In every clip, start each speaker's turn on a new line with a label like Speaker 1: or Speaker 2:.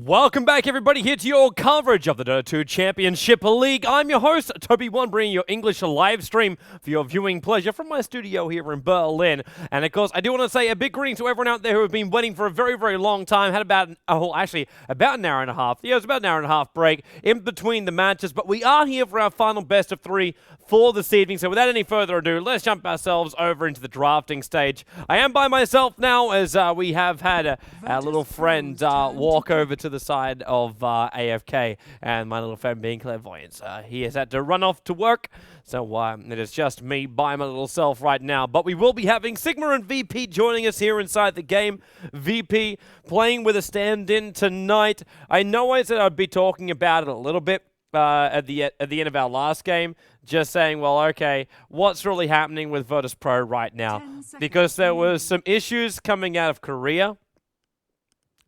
Speaker 1: Welcome back, everybody, here to your coverage of the Dota 2 Championship League. I'm your host, TobiWan, bringing your English live stream for your viewing pleasure from my studio here in Berlin. And of course, I do want to say a big greeting to everyone out there who have been waiting for a very, very long time. Had about an hour and a half. Yeah, it was about an hour and a half break in between the matches. But we are here for our final best of three for this evening. So without any further ado, let's jump ourselves over into the drafting stage. I am by myself now, as we have had our little friend walk over to the side of AFK, and my little friend being clairvoyant. He has had to run off to work, so it is just me by my little self right now. But we will be having Sigma and VP joining us here inside the game. VP playing with a stand-in tonight. I know I said I'd be talking about it a little bit at the end of our last game, just saying, well, okay, what's really happening with VirtusPro right now? Because there was some issues coming out of Korea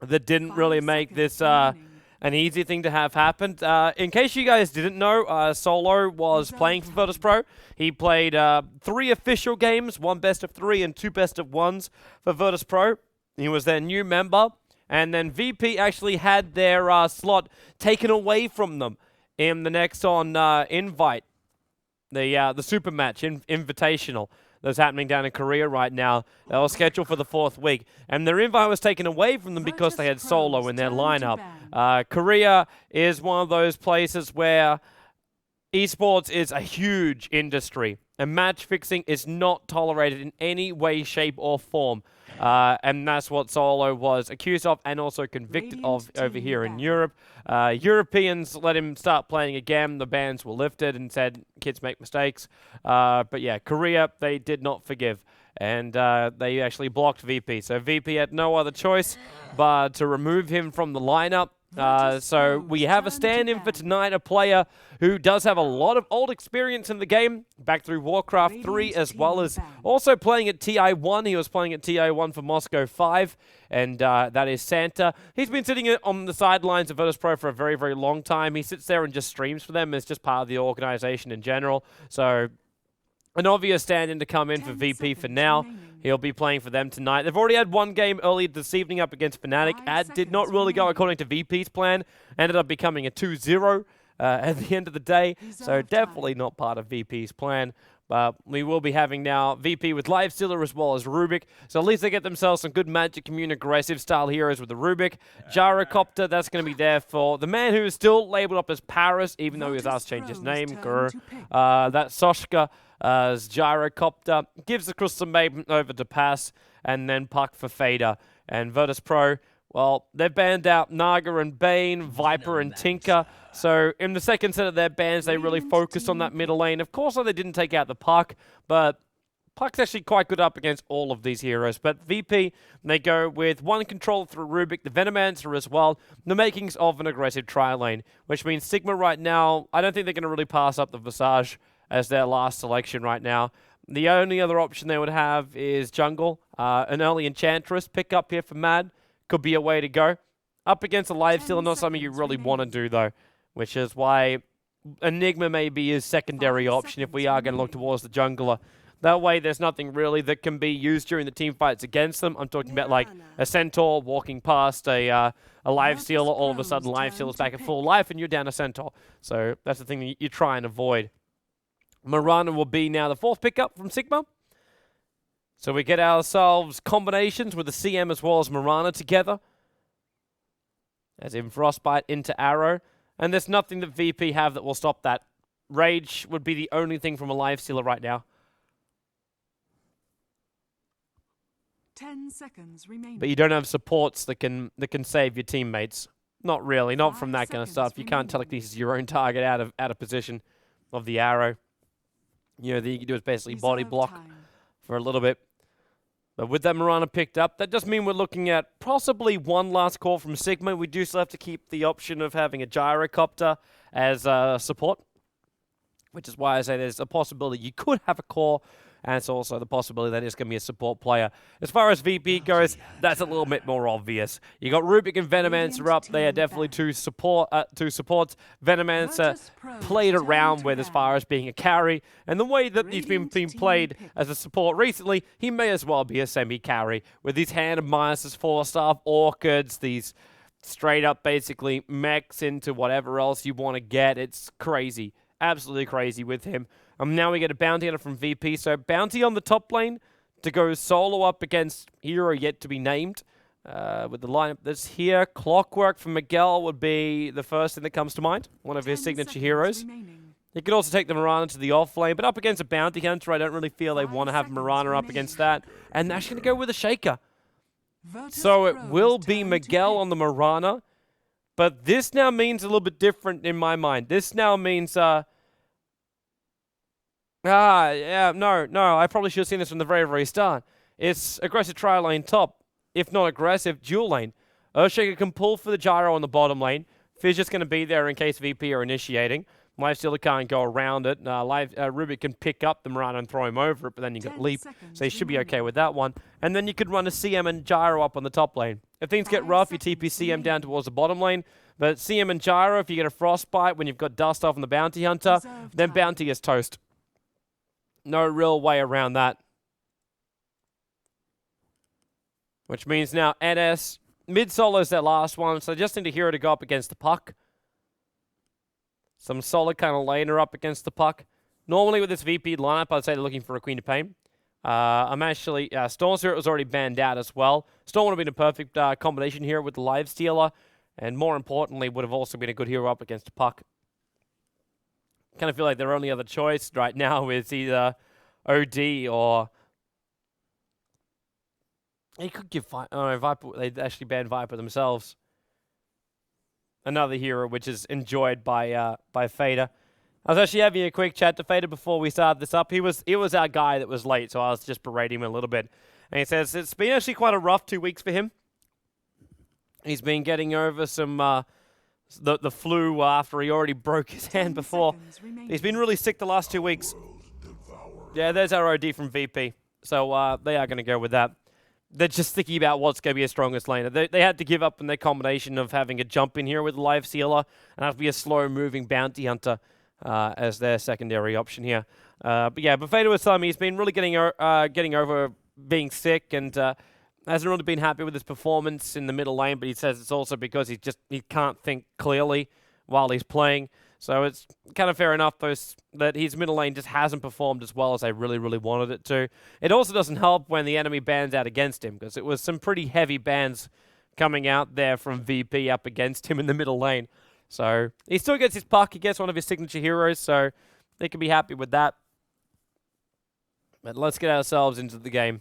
Speaker 1: that didn't really make this an easy thing to have happen. In case you guys didn't know, Solo was playing for VirtusPro. He played 3 official games, 1 best of 3 and 2 best of 1s for VirtusPro. He was their new member, and then VP actually had their slot taken away from them in the next on invite, the super match, invitational. That's happening down in Korea right now. They were scheduled for the 4th week, and their invite was taken away from them because they had Solo in their lineup. Korea is one of those places where esports is a huge industry, and match fixing is not tolerated in any way, shape, or form. And that's what Solo was accused of and also convicted of over here in Europe. Europeans let him start playing again. The bans were lifted and said, kids make mistakes. But yeah, Korea, they did not forgive. And they actually blocked VP. So VP had no other choice but to remove him from the lineup. So we have a stand-in for tonight, a player who does have a lot of old experience in the game, back through Warcraft 3, as well as also playing at TI1. He was playing at TI1 for Moscow 5, and that is Santa. He's been sitting on the sidelines of VirtusPro for a very, very long time. He sits there and just streams for them. It's just part of the organization in general. So an obvious stand-in to come in for VP for now. He'll be playing for them tonight. They've already had one game earlier this evening up against Fnatic. Ad did not really go according to VP's plan. Ended up becoming a 2-0 at the end of the day. So definitely not part of VP's plan. But we will be having now VP with Livestealer as well as Rubik. So at least they get themselves some good Magic Immune aggressive style heroes with the Rubik. Gyrocopter, that's going to be there for the man who is still labeled up as Paris, even though he was asked to change his name. That's Soshka. As Gyrocopter gives the Crystal Maiden over to Pass, and then Puck for Fader. And VirtusPro, well, they've banned out Naga and Bane, Viper and Tinker. So in the second set of their bans, they really focused on that middle lane. Of course, they didn't take out the Puck, but Puck's actually quite good up against all of these heroes. But VP, they go with one control through Rubik, the Venomancer as well, the makings of an aggressive tri-lane, which means Sigma right now, I don't think they're going to really pass up the Visage as their last selection right now. The only other option they would have is jungle. An early Enchantress pick up here for Mad could be a way to go. Up against a Livestealer, not something you really want to do though, which is why Enigma may be his secondary option if we are going to look towards the jungler. That way there's nothing really that can be used during the team fights against them. I'm talking about like a Centaur walking past a Livestealer, all of a sudden Livestealer's back at full life and you're down a Centaur. So that's the thing that you try and avoid. Mirana will be now the 4th pickup from Sigma. So we get ourselves combinations with the CM as well as Mirana together. As in Frostbite into Arrow. And there's nothing that VP have that will stop that. Rage would be the only thing from a Livestealer right now.
Speaker 2: 10 seconds remaining.
Speaker 1: But you don't have supports that can save your teammates. Not really, not from that kind of stuff. You can't telekinesis your own target out of position of the arrow. You know, you can do is basically body block for a little bit. But with that Mirana picked up, that does mean we're looking at possibly one last call from Sigma. We do still have to keep the option of having a Gyrocopter as support, which is why I say there's a possibility you could have a core, and it's also the possibility that it's going to be a support player. As far as VP goes, that's a little bit more obvious. You got Rubik and Venomancer up there, definitely two supports. Venomancer played around with as far as being a carry, and the way that he's been played as a support recently, he may as well be a semi-carry with these Hand of Midas' 4-star Orchids, these straight up basically mechs into whatever else you want to get. It's crazy. Absolutely crazy with him. Now we get a bounty hunter from VP. So bounty on the top lane to go solo up against hero yet to be named. With the lineup that's here, Clockwork from Miguel would be the first thing that comes to mind. One of his signature heroes. He could also take the Mirana to the off lane, but up against a bounty hunter, I don't really feel they want to have Mirana up against that. And they're actually going to go with a Shaker. So it will be Miguel on the Mirana, but this now means a little bit different in my mind. This now means, no, I probably should have seen this from the very, very start. It's aggressive tri-lane top, if not aggressive, dual lane. Earthshaker can pull for the gyro on the bottom lane. Fizz just going to be there in case VP are initiating. Lifestealer can't go around it. Rubik can pick up the Mirana and throw him over it, but then you got Leap, so he should be okay with that one. And then you could run a CM and Gyro up on the top lane. If things get rough, you TP CM down towards the bottom lane, but CM and Gyro, if you get a Frostbite when you've got Dust off on the Bounty Hunter, then Bounty is toast. No real way around that. Which means now NS, mid-solo is their last one, so just need a hero to go up against the puck. Some solid kind of laner up against the puck. Normally with this VP lineup, I'd say they're looking for a Queen of Pain. I'm actually, Storm Spirit was already banned out as well. Storm would have been a perfect combination here with the Lifestealer, and more importantly, would have also been a good hero up against the puck. Kind of feel like their only other choice right now is either OD or... He could give Viper, they actually banned Viper themselves. Another hero which is enjoyed by Fader. I was actually having a quick chat to Fader before we started this up. He was our guy that was late, so I was just berating him a little bit. And he says it's been actually quite a rough 2 weeks for him. He's been getting over some the flu after he already broke his hand before. He's been really sick the last 2 weeks. Yeah, there's our OD from VP. So they are going to go with that. They're just thinking about what's going to be a strongest laner. They had to give up on their combination of having a jump in here with the Lifestealer and have to be a slow-moving Bounty Hunter as their secondary option here. But yeah, Buffeto was telling me he's been really getting over being sick and hasn't really been happy with his performance in the middle lane, but he says it's also because he can't think clearly while he's playing. So it's kind of fair enough that his middle lane just hasn't performed as well as I really, really wanted it to. It also doesn't help when the enemy bans out against him, because it was some pretty heavy bans coming out there from VP up against him in the middle lane. So he still gets his puck, he gets one of his signature heroes, so they can be happy with that. But let's get ourselves into the game.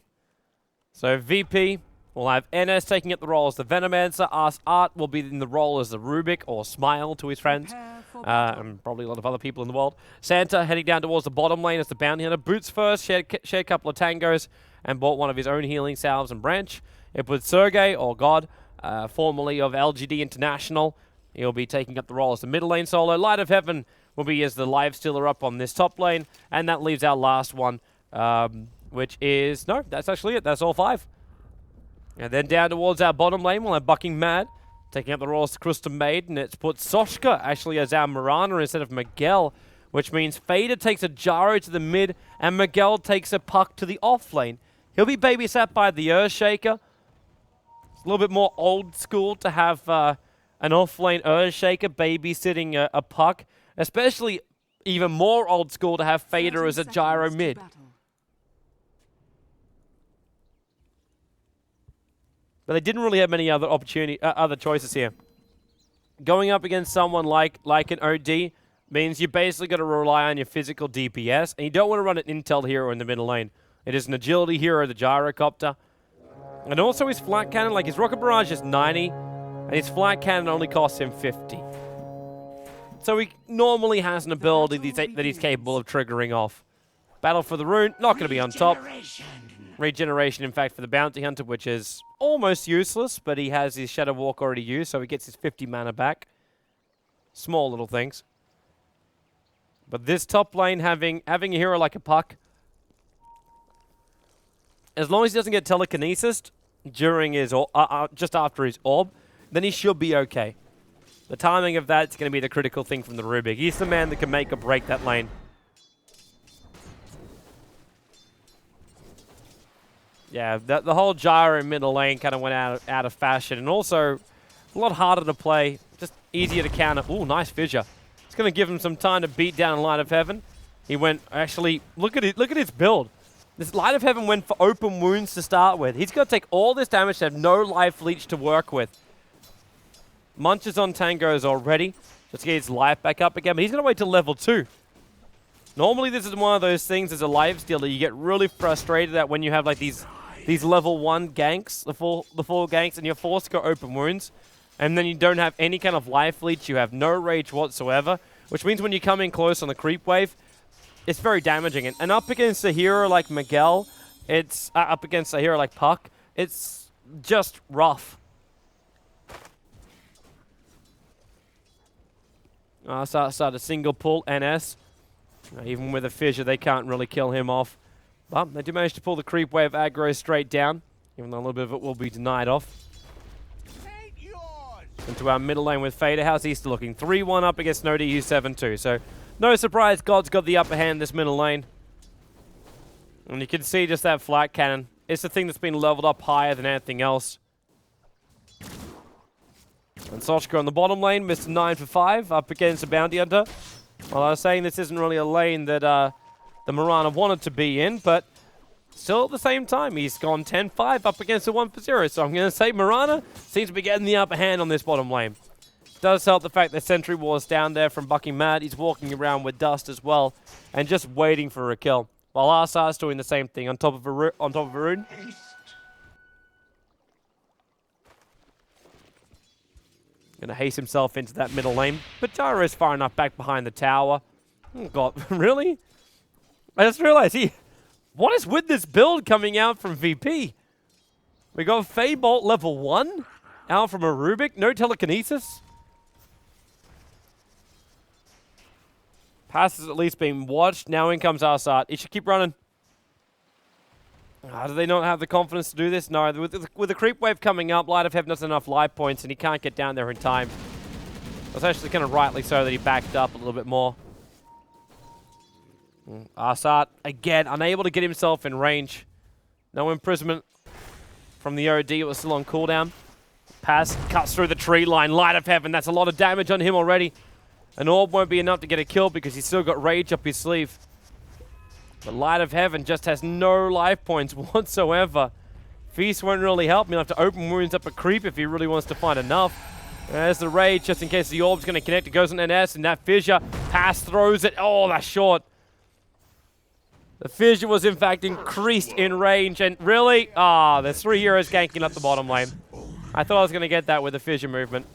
Speaker 1: So VP will have NS taking up the role as the Venomancer. Art will be in the role as the Rubik, or Smile to his friends. And probably a lot of other people in the world. Santa heading down towards the bottom lane as the Bounty Hunter. Boots first, shared a couple of tangos, and bought one of his own healing salves and branch. It was Sergey, or God, formerly of LGD International. He'll be taking up the role as the middle lane solo. Light of Heaven will be as the Lifestealer up on this top lane. And that leaves our last one, which is... No, that's actually it. That's all 5. And then down towards our bottom lane, we'll have Bucking Mad, taking up the role as the Crystal Maid, and it's put Soshka actually as our Mirana instead of Miguel, which means Fader takes a Gyro to the mid, and Miguel takes a puck to the off lane. He'll be babysat by the Earthshaker. It's a little bit more old school to have an off-lane Earthshaker babysitting a puck, especially even more old school to have Fader as a Gyro mid. But they didn't really have many other other choices here. Going up against someone like an OD means you basically got to rely on your physical DPS, and you don't want to run an intel hero in the middle lane. It is an agility hero, the Gyrocopter. And also his flat cannon, like his Rocket Barrage is 90, and his flat cannon only costs him 50. So he normally has an ability that he's capable of triggering off. Battle for the Rune, not going to be on top. Regeneration, in fact, for the Bounty Hunter, which is almost useless, but he has his Shadow Walk already used, so he gets his 50 mana back. Small little things. But this top lane, having a hero like a Puck, as long as he doesn't get telekinesis during his just after his orb, then he should be okay. The timing of that's going to be the critical thing from the Rubik. He's the man that can make or break that lane. Yeah, the whole Gyro middle lane kind of went out of fashion. And also, A lot harder to play, just easier to counter. Ooh, nice fissure. It's going to give him some time to beat down Light of Heaven. He went, actually, look at his build. This Light of Heaven went for open wounds to start with. He's going to take all this damage to have no life leech to work with. Munches on Tangos already. Just to get his life back up again, but he's going to wait till level 2. Normally, this is one of those things as a life stealer, you get really frustrated at when you have like these level 1 ganks, the full ganks, and you're forced to go open wounds, and then you don't have any kind of life leech, you have no rage whatsoever, which means when you come in close on the creep wave, it's very damaging. And up against a hero like Miguel, it's up against a hero like Puck, it's just rough. Start a single pull, NS. Even with a fissure, they can't really kill him off. But they do manage to pull the creep wave aggro straight down, even though a little bit of it will be denied off. Into our middle lane with Fader. How's he still looking? 3-1 up against No DU 7-2. So no surprise, God's got the upper hand in this middle lane. And you can see just that flat cannon. It's the thing that's been leveled up higher than anything else. And Sochka on the bottom lane, Mr. 9 for 5, up against a Bounty Hunter. Well, I was saying this isn't really a lane that the Mirana wanted to be in, but still at the same time, he's gone 10-5 up against a 1 for 0. So I'm going to say Mirana seems to be getting the upper hand on this bottom lane. Does help the fact that Sentry War's down there from Bucking Mad. He's walking around with Dust as well, and just waiting for a kill. While Arsar's doing the same thing on top of Varun. Going to haste himself into that middle lane. But Gyro's far enough back behind the tower. Oh God, really? I just realized what is with this build coming out from VP? We got Feybolt level 1 out from a Rubik. No telekinesis. Pass is at least being watched. Now in comes Arsart. He should keep running. Do they not have the confidence to do this? No, with the creep wave coming up, Light of Heaven doesn't have enough life points and he can't get down there in time. It's actually kind of rightly so that he backed up a little bit more. Arsart, again, unable to get himself in range. No imprisonment from the OD. It was still on cooldown. Pass cuts through the tree line. Light of Heaven, that's a lot of damage on him already. An orb won't be enough to get a kill because he's still got rage up his sleeve. But Light of Heaven just has no life points whatsoever. Feast won't really help. He'll have to open wounds up a creep if he really wants to find enough. There's the rage just in case the orb's going to connect. It goes on NS and that fissure. Pass throws it. Oh, that's short. The fissure was in fact increased in range. And really, there's 3 heroes ganking up the bottom lane. I thought I was going to get that with the fissure movement.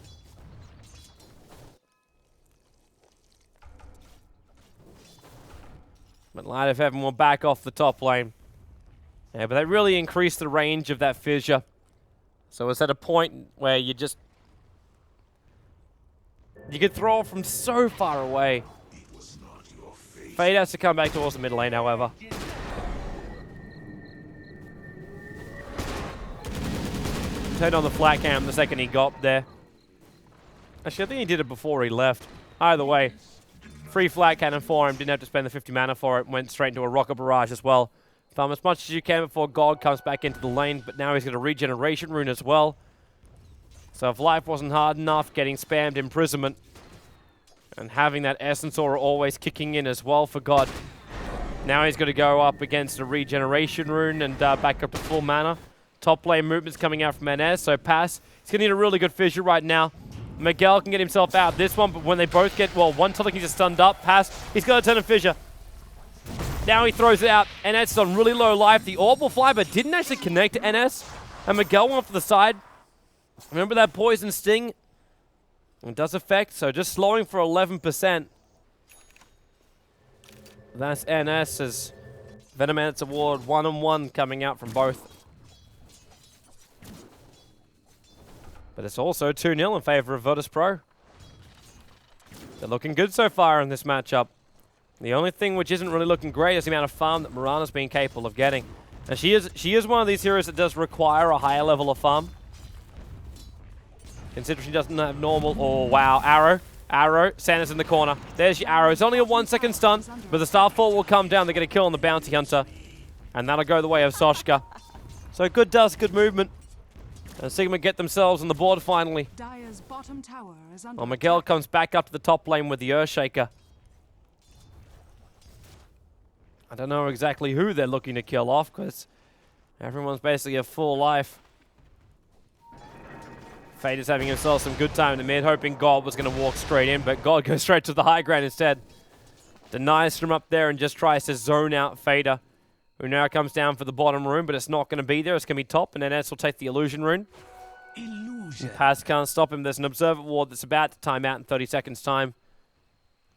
Speaker 1: But Light of Heaven will back off the top lane. Yeah, but they really increased the range of that fissure. So it's at a point where you could throw it from so far away. Fade has to come back towards the mid lane, however. Turned on the flat cam the second he got there. Actually, I think he did it before he left. Either way. Free flat cannon for him, didn't have to spend the 50 mana for it, went straight into a rocket barrage as well. Farm as much as you can before God comes back into the lane, but now he's got a regeneration rune as well. So if life wasn't hard enough, getting spammed imprisonment, and having that Essence Aura always kicking in as well for God. Now he's got to go up against a regeneration rune and back up to full mana. Top lane movement's coming out from NS, so pass. He's going to need a really good fissure right now. Miguel can get himself out this one, but when they both get, well, one telekinesis is stunned up, pass, he's got to turn a fissure. Now he throws it out. NS is on really low life. The orb will fly, but didn't actually connect to NS. And Miguel went off to the side. Remember that poison sting? It does affect, so just slowing for 11%. That's NS's Venomance Award 1-on-1 coming out from both. But it's also 2-0 in favor of VirtusPro. They're looking good so far in this matchup. The only thing which isn't really looking great is the amount of farm that Mirana's been capable of getting. And she is one of these heroes that does require a higher level of farm. Considering she doesn't have normal... Oh, wow. Arrow. Santa's in the corner. There's your arrow. It's only a 1-second stun, but the Starfall will come down. They're going to kill on the Bounty Hunter. And that'll go the way of Sochka. So good dust, good movement. And Sigma get themselves on the board finally.
Speaker 2: Dire's bottom tower is under
Speaker 1: Well, Miguel
Speaker 2: attack.
Speaker 1: comes back up to the top lane with the Earthshaker. I don't know exactly who they're looking to kill off, because everyone's basically at full life. Fate is having himself some good time in the mid, hoping God was going to walk straight in, but God goes straight to the high ground instead. Denies from up there and just tries to zone out Fader, who now comes down for the bottom rune, but it's not going to be there. It's going to be top, and then NS will take the illusion rune.
Speaker 3: Illusion.
Speaker 1: Pass can't stop him. There's an observer ward that's about to time out in 30 seconds time,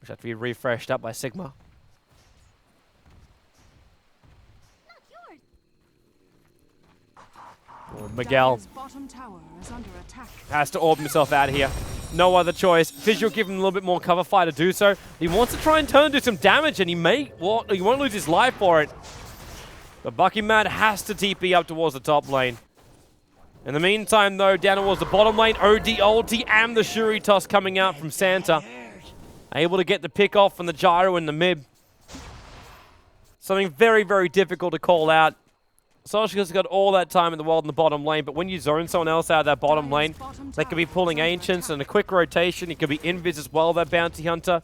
Speaker 1: which have to be refreshed up by Sigma. Miguel
Speaker 2: Dire's bottom tower is under attack.
Speaker 1: has to orb himself out of here. No other choice. Fizz will give him a little bit more cover fire to do so. He wants to try and turn and do some damage, and he won't lose his life for it. But Bucky Mad has to TP up towards the top lane. In the meantime, though, down towards the bottom lane, OD ulti and the Shuri toss coming out from Santa. Able to get the pick off from the gyro in the mid. Something very, very difficult to call out. Soshka's got all that time in the world in the bottom lane, but when you zone someone else out of that bottom lane, they could be pulling Ancients and a quick rotation. It could be Invis as well, that Bounty Hunter.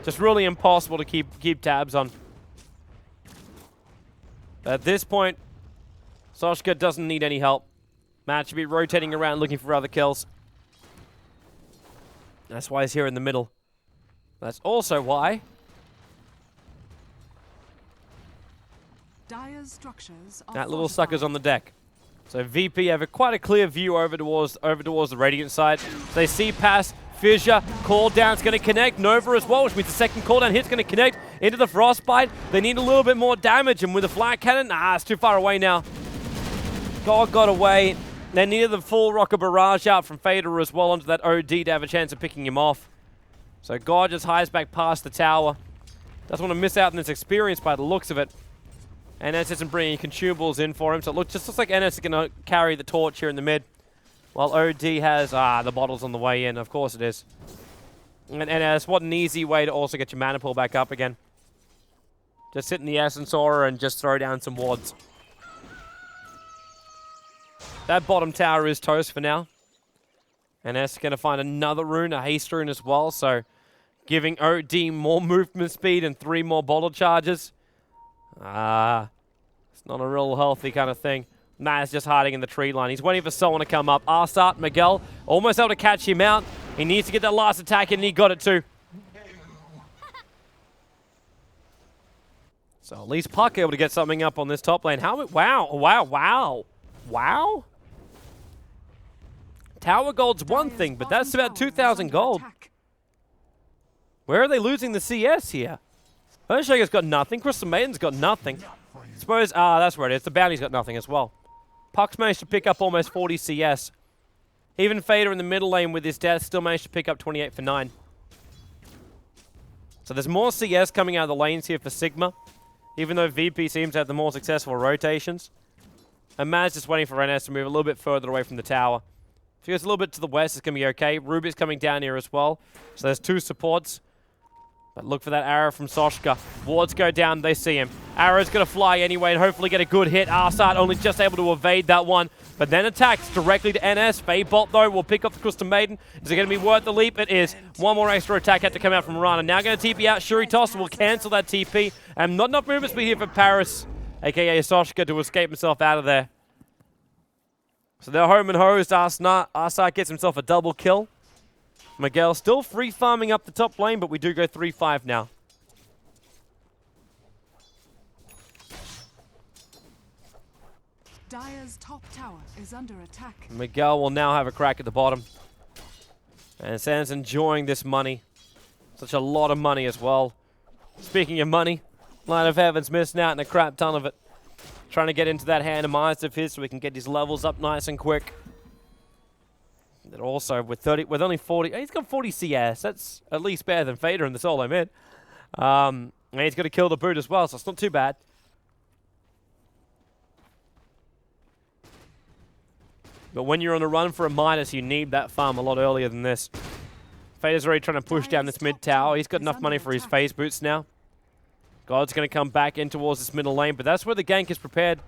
Speaker 1: Just really impossible to keep tabs on. At this point, Soshka doesn't need any help. Matt should be rotating around looking for other kills. That's why he's here in the middle. That's also why
Speaker 2: Dire's structures are
Speaker 1: that little
Speaker 2: fortified.
Speaker 1: sucker's on the deck. So VP have quite a clear view over towards the Radiant side. They see pass, Fissure, cooldown's going to connect, Nova as well, which means the second cooldown hit's going to connect into the Frostbite. They need a little bit more damage, and with the flat cannon, it's too far away now. God got away. They needed the full rocket barrage out from Fader as well onto that OD to have a chance of picking him off. So God just hides back past the tower. Doesn't want to miss out on this experience by the looks of it. NS isn't bringing consumables in for him, so it just looks like NS is going to carry the torch here in the mid. While OD has, the bottles on the way in, of course it is. And NS, what an easy way to also get your mana pool back up again. Just sit in the Essence Aura and just throw down some wards. That bottom tower is toast for now. NS is going to find another rune, a haste rune as well, so giving OD more movement speed and 3 more bottle charges. It's not a real healthy kind of thing. Nah, he's just hiding in the tree line. He's waiting for someone to come up. Arsat, Miguel, almost able to catch him out. He needs to get that last attack in, and he got it too. So at least Puck able to get something up on this top lane. Wow. Tower gold's one thing, but that's about 2,000 gold. Where are they losing the CS here? Earthshaker's got nothing. Crystal Maiden's got nothing. Suppose, that's where it is. The Bounty's got nothing as well. Puck's managed to pick up almost 40 CS. Even Fader in the middle lane with his death still managed to pick up 28 for 9. So there's more CS coming out of the lanes here for Sigma, even though VP seems to have the more successful rotations. And Maz just waiting for NS to move a little bit further away from the tower. If he goes a little bit to the west, it's going to be okay. Ruby's coming down here as well. So there's 2 supports. But look for that arrow from Soshka. Wards go down, they see him. Arrow's going to fly anyway and hopefully get a good hit. Arsat only just able to evade that one, but then attacks directly to NS. Fadebot, though, will pick up the Crystal Maiden. Is it going to be worth the leap? It is. One more extra attack had to come out from Rana. Now going to TP out. Shuri Toss will cancel that TP. And not enough movement speed here for Paris, a.k.a. Soshka, to escape himself out of there. So they're home and hosed. Arsat gets himself a double kill. Miguel still free farming up the top lane, but we do go 3-5 now.
Speaker 2: Dire's top tower is under attack.
Speaker 1: Miguel will now have a crack at the bottom. And Sam's enjoying this money. Such a lot of money as well. Speaking of money, Light of Heaven's missing out on a crap ton of it. Trying to get into that hand of Mines of his so we can get his levels up nice and quick. And also with only 40, he's got 40 CS. That's at least better than Fader in the solo mid. And he's got to kill the boot as well, so it's not too bad. But when you're on a run for a minus, you need that farm a lot earlier than this. Fader's already trying to push down this mid tower. He's got enough money for his phase boots now. God's going to come back in towards this middle lane, but that's where the gank is prepared.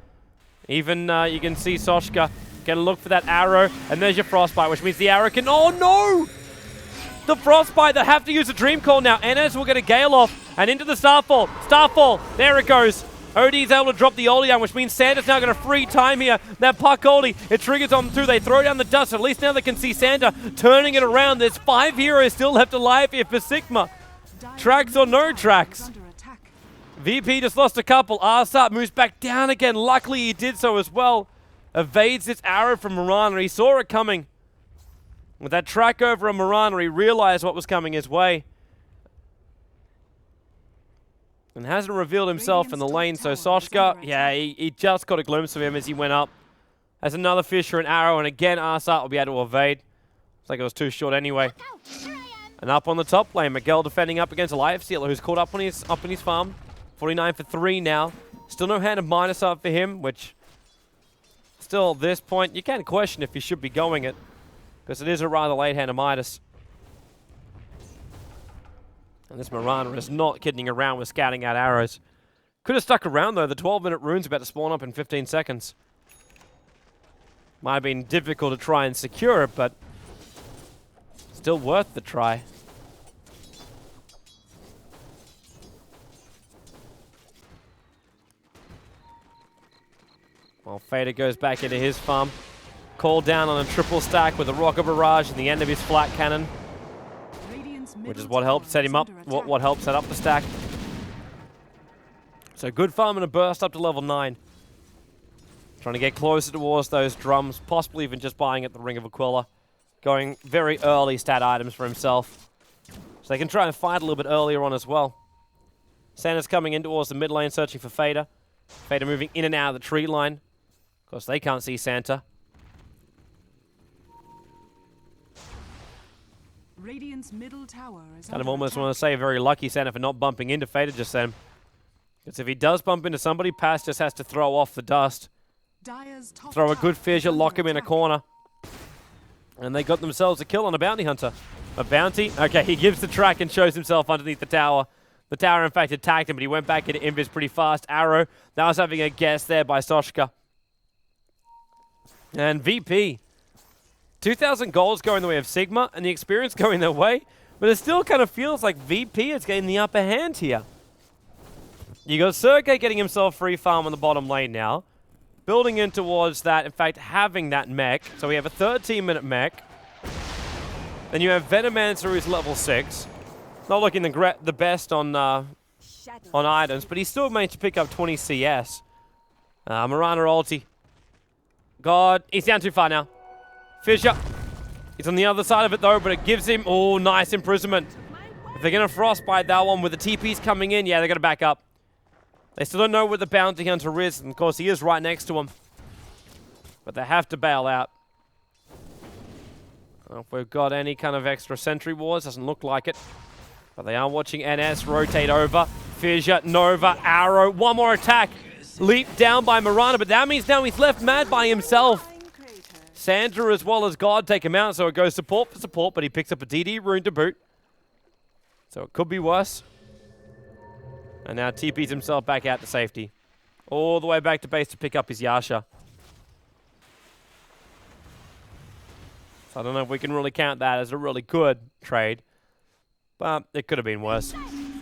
Speaker 1: Even you can see Soshka Gonna look for that arrow, and there's your frostbite, which means the arrow can... Oh, no! The frostbite, they have to use a dream call now. NS will get a gale off, and into the Starfall. Starfall, there it goes. OD's able to drop the ulti down, which means Santa's now going to free time here. That puck ulti, it triggers on them too. They throw down the dust. At least now they can see Santa turning it around. There's 5 heroes still left alive here for Sigma. Tracks or no tracks. VP just lost a couple. Arsat moves back down again. Luckily he did so as well. Evades this arrow from Mirana. He saw it coming. With that track over on Mirana, he realized what was coming his way. And hasn't revealed himself in the lane, so Soshka, yeah, he just got a glimpse of him as he went up. Has another Fisher and arrow, and again Arsat will be able to evade. Looks like it was too short anyway. And up on the top lane, Miguel defending up against a Life Stealer who's caught up in his farm. 49 for 3 now. Still no hand of minus up for him, which still at this point, you can question if he should be going it, because it is a rather late hand of Midas. And this Mirana is not kidding around with scouting out arrows. Could have stuck around though. The 12-minute rune's about to spawn up in 15 seconds. Might have been difficult to try and secure it, but still worth the try. Well, Fader goes back into his farm. Called down on a triple stack with a rocket barrage and the end of his flat cannon, which is what helped set him up, what helped set up the stack. So good farm and a burst up to level 9. Trying to get closer towards those drums, possibly even just buying at the Ring of Aquila. Going very early stat items for himself. So they can try and fight a little bit earlier on as well. Santa's coming in towards the mid lane searching for Fader. Fader moving in and out of the tree line. Of course, they can't see Santa.
Speaker 2: Radiant's middle tower is
Speaker 1: Kind of almost want to say very lucky Santa for not bumping into Fader just then. Because if he does bump into somebody, Pass just has to throw off the dust. Throw a good fissure, lock him in a corner. And they got themselves a kill on a bounty hunter. A bounty? Okay, he gives the track and shows himself underneath the tower. The tower, in fact, attacked him, but he went back into Invis pretty fast. Arrow, that was having a guess there by Soshka. And VP. 2,000 goals going the way of Sigma, and the experience going their way. But it still kind of feels like VP is getting the upper hand here. You got Sergey getting himself free farm on the bottom lane now. Building in towards that, in fact, having that mech. So we have a 13-minute mech. Then you have Venomancer who's level 6. Not looking the best on items, but he still managed to pick up 20 CS. Mirana ulti. God, he's down too far now. Fisher. He's on the other side of it though, but it gives him, oh, nice imprisonment. If they're going to frostbite that one with the TPs coming in, yeah, they're going to back up. They still don't know where the bounty hunter is, and of course he is right next to him. But they have to bail out. If we've got any kind of extra sentry wars, doesn't look like it. But they are watching NS rotate over. Fissure, Nova, Arrow, one more attack. Leap down by Mirana, but that means now he's left mad by himself. Sandra as well as God take him out, so it goes support for support, but he picks up a DD rune to boot. So it could be worse. And now TP's himself back out to safety. All the way back to base to pick up his Yasha. So I don't know if we can really count that as a really good trade. But it could have been worse.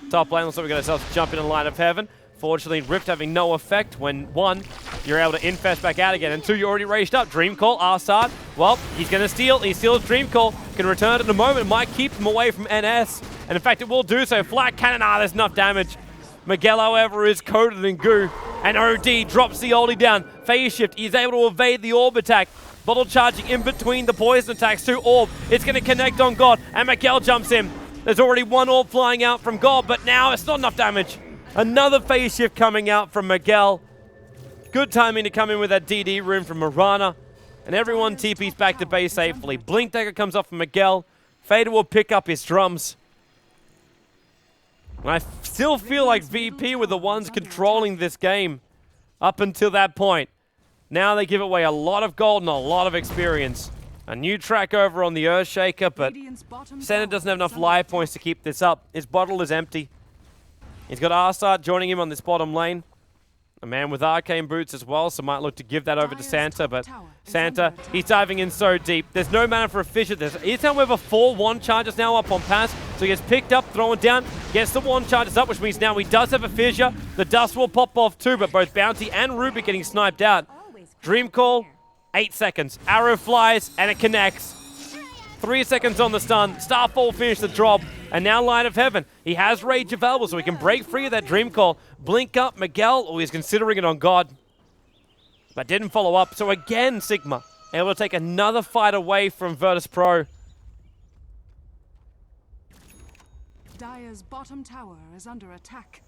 Speaker 1: Top lane looks like we got ourselves a jump in line of heaven. Fortunately, Rift having no effect when 1, you're able to infest back out again, and 2, you're already raged up. Dream Call, Arsad, well, he's going to steal. He steals Dream Call, can return it in a moment. Might keep him away from NS, and in fact, it will do so. Flat Cannon, there's enough damage. Miguel, however, is coated in goo, and OD drops the ulti down. Phase shift, he's able to evade the orb attack. Bottle charging in between the poison attacks to orb. It's going to connect on God, and Miguel jumps in. There's already one orb flying out from God, but now it's not enough damage. Another phase shift coming out from Miguel. Good timing to come in with that DD rune from Mirana. And everyone TP's back to base safely. Blink Dagger comes off from Miguel. Fader will pick up his drums. And I still feel like VP were the ones controlling this game up until that point. Now they give away a lot of gold and a lot of experience. A new track over on the Earthshaker, but Santa doesn't have enough life points to keep this up. His bottle is empty. He's got Arsat joining him on this bottom lane. A man with arcane boots as well, so might look to give that over to
Speaker 2: Dire's
Speaker 1: Santa,
Speaker 2: top
Speaker 1: but
Speaker 2: tower is
Speaker 1: Santa,
Speaker 2: under attack.
Speaker 1: he's diving in so deep. There's no mana for a fissure. There is, however, 4 wand charges now up on pass, so he gets picked up, thrown down, gets the wand charges up, which means now he does have a fissure. The dust will pop off too, but both Bounty and Rubik getting sniped out. Dream Call, 8 seconds. Arrow flies, and it connects. 3 seconds on the stun. Starfall finished the drop. And now Light of Heaven. He has Rage available, so he can break free of that Dream Call. Blink up Miguel, or he's considering it on God. But didn't follow up. So again, Sigma able to take another fight away from VirtusPro.
Speaker 2: Dire's bottom tower is under attack.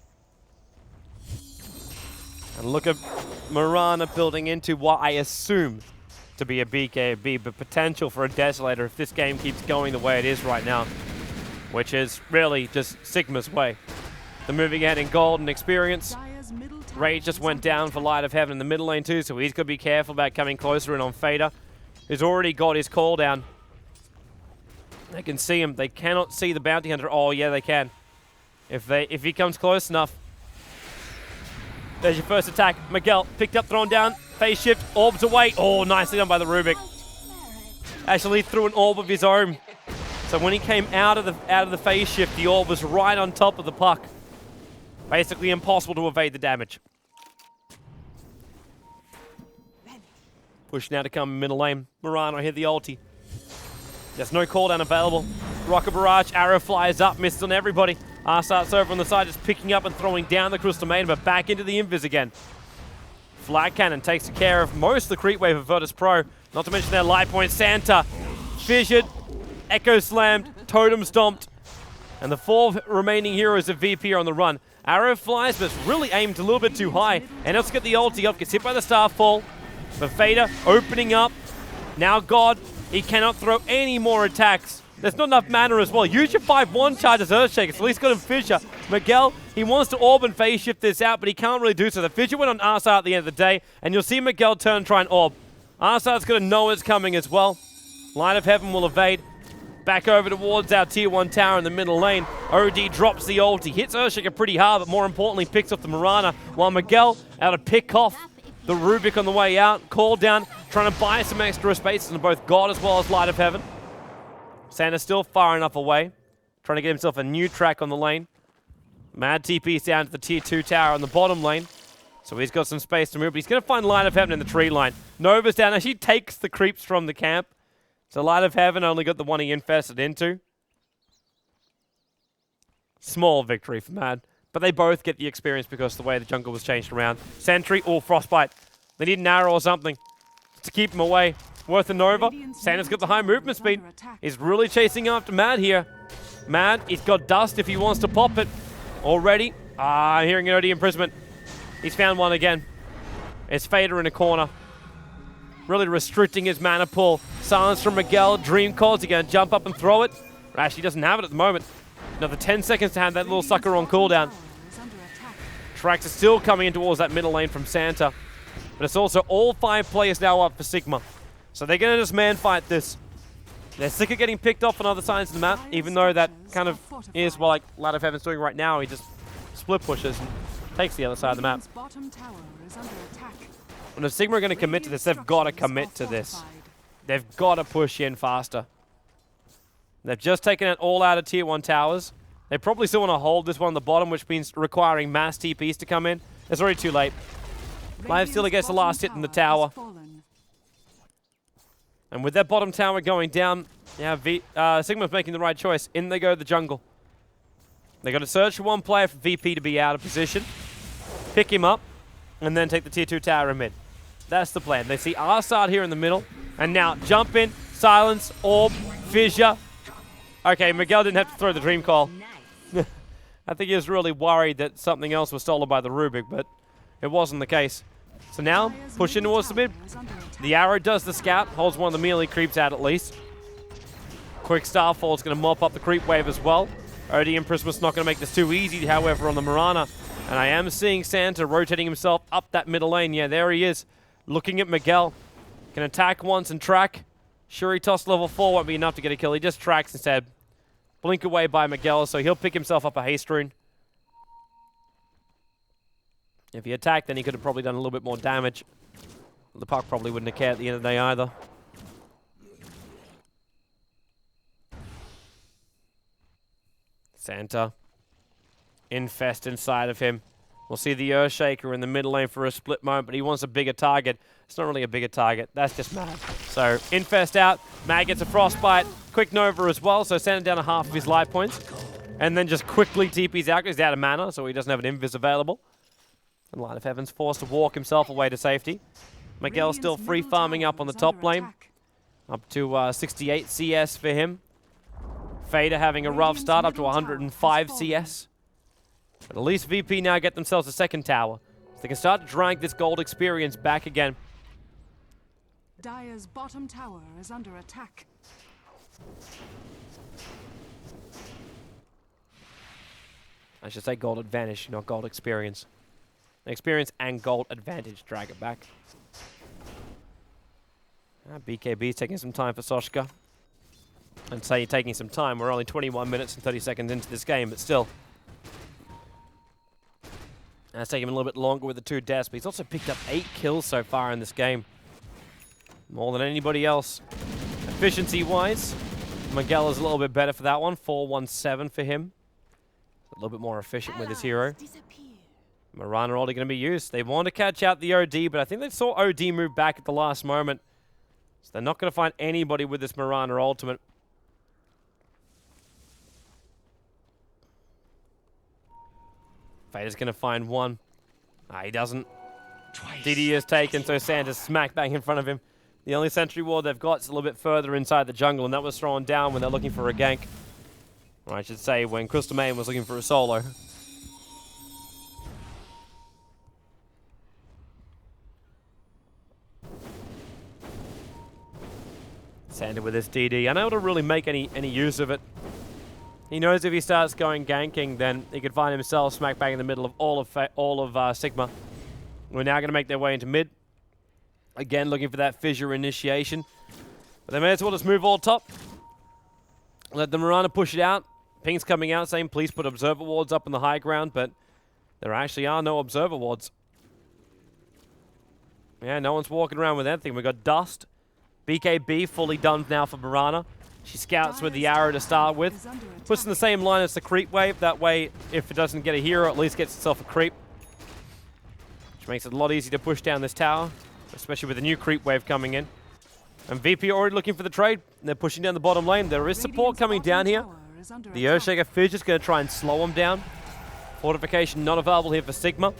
Speaker 1: And look at Mirana building into what I assume to be a BKB, but potential for a Desolator if this game keeps going the way it is right now, which is really just Sigma's way. They're moving ahead in gold and experience.
Speaker 2: Dire's middle tower
Speaker 1: Rage just
Speaker 2: is
Speaker 1: went
Speaker 2: under
Speaker 1: down for
Speaker 2: attack.
Speaker 1: Light of Heaven in the middle lane too, so he's got to be careful about coming closer in on Fader, who's already got his call down. They can see him. They cannot see the Bounty Hunter. Oh, yeah, they can. If he comes close enough. There's your first attack. Miguel picked up, thrown down. Phase shift, orbs away. Oh, nicely done by the Rubik. Actually threw an orb of his own. So when he came out of the phase shift, the orb was right on top of the puck. Basically impossible to evade the damage. Push now to come middle lane. Mirana hit the ulti. There's no cooldown available. Rocket Barrage, arrow flies up, missed on everybody. Arsart's over on the side, just picking up and throwing down the Crystal Maiden, but back into the Invis again. Flag Cannon takes care of most of the creep wave of VirtusPro. Not to mention their light point. Santa, fissured, Echo slammed, Totem stomped. And the 4 remaining heroes of VP are on the run. Arrow flies, but it's really aimed a little bit too high. And let's get the ulti up, gets hit by the Starfall. But Fader opening up. Now God, he cannot throw any more attacks. There's not enough mana as well. Use your 5-1 charges, Earthshake. It's at least got him Fissure. Miguel, he wants to orb and phase shift this out, but he can't really do so. The Fissure went on Arsart at the end of the day, and you'll see Miguel turn and try and orb. Arsart's going to know it's coming as well. Light of Heaven will evade. Back over towards our tier 1 tower in the middle lane. OD drops the ulti. Hits Earthshaker pretty hard, but more importantly picks off the Mirana, while Miguel out to pick off the Rubik on the way out. Call down, trying to buy some extra spaces on both God as well as Light of Heaven. Santa's still far enough away, trying to get himself a new track on the lane. Mad TP's down to the tier 2 tower on the bottom lane, so he's got some space to move, but he's going to find Light of Heaven in the tree line. Nova's down, actually takes the creeps from the camp, so Light of Heaven only got the one he infested into. Small victory for Mad, but they both get the experience because of the way the jungle was changed around. Sentry or Frostbite. They need an arrow or something to keep him away. Worth a Nova. Santa's got the high movement speed. He's really chasing after Mad here. Mad, he's got dust if he wants to pop it. Already. Hearing an OD imprisonment. He's found one again. It's Fader in a corner. Really restricting his mana pool. Silence from Miguel. Dream calls. He's going to jump up and throw it. Actually doesn't have it at the moment. Another 10 seconds to have that little sucker on cooldown. Tracks are still coming in towards that middle lane from Santa. But it's also all 5 players now up for Sigma. So they're going to just man-fight this. They're sick of getting picked off on other sides of the map, even though that kind of is what like Light of Heaven's doing right now. He just split pushes and takes the other side of the map. And if Sigma are going to commit to this, they've got to commit to this. They've got to push in faster. They've just taken it all out of tier 1 towers. They probably still want to hold this one on the bottom, which means requiring mass TPs to come in. It's already too late. Lifestealer gets the last hit in the tower. And with that bottom tower going down, yeah, Sigma's making the right choice. In they go the jungle. They got to search for one player for VP to be out of position, pick him up, and then take the tier 2 tower in mid. That's the plan. They see Arsart here in the middle, and now jump in, silence, orb, fissure. Okay, Miguel didn't have to throw the dream call. I think he was really worried that something else was stolen by the Rubik, but it wasn't the case. So now, push in towards the mid. The arrow does the scout, holds one of the melee creeps out at least. Quick Starfall is going to mop up the creep wave as well. OD Imprisonment's not going to make this too easy, however, on the Mirana. And I am seeing Santa rotating himself up that middle lane. Yeah, there he is, looking at Miguel. Can attack once and track. Sure, he tossed level 4, won't be enough to get a kill. He just tracks instead. Blink away by Miguel, so he'll pick himself up a haste rune. If he attacked, then he could have probably done a little bit more damage. The puck probably wouldn't have cared at the end of the day either. Santa. Infest inside of him. We'll see the Earthshaker in the middle lane for a split moment, but he wants a bigger target. It's not really a bigger target. That's just Mag. So, Infest out. Mag gets a Frostbite. Quick Nova as well, so Santa down to half of his life points. And then just quickly TP's out because he's out of mana, so he doesn't have an Invis available. And Light of Heaven's forced to walk himself away to safety. Miguel still free farming up on the top lane. Up to 68 CS for him. Fader having a rough start, up to 105 CS. But at least VP now get themselves a second tower. So they can start to drag this gold experience back again.
Speaker 2: Dire's bottom tower is under attack.
Speaker 1: I should say gold advantage, not gold experience. Experience and gold advantage, drag it back. BKB's taking some time for Soshka. I'd say taking some time. We're only 21 minutes and 30 seconds into this game, but still. It's taking him a little bit longer with the 2 deaths, but he's also picked up 8 kills so far in this game. More than anybody else. Efficiency-wise, Miguel is a little bit better for that one. 417 for him. A little bit more efficient with his hero. Mirana already going to be used. They want to catch out the OD, but I think they saw OD move back at the last moment. So they're not going to find anybody with this Mirana ultimate. Vader's going to find one. He doesn't. DD is taken, so Santa's smack bang in front of him. The only sentry ward they've got is a little bit further inside the jungle, and that was thrown down when they're looking for a gank. Or I should say, when Crystal Main was looking for a solo. Santa with his DD, unable to really make any use of it. He knows if he starts going ganking, then he could find himself smack bang in the middle of all of Sigma. We're now going to make their way into mid. Again, looking for that fissure initiation. But they may as well just move all top. Let the Mirana push it out. Ping's coming out saying, please put observer wards up in the high ground, but there actually are no observer wards. Yeah, no one's walking around with anything. We've got Dust. BKB fully done now for Mirana. She scouts with the arrow to start with. Puts in the same line as the creep wave. That way, if it doesn't get a hero, at least gets itself a creep. Which makes it a lot easier to push down this tower, especially with the new creep wave coming in. And VP already looking for the trade. They're pushing down the bottom lane. There is support coming down here. The Earthshaker Fissure is going to try and slow them down. Fortification not available here for Sigma.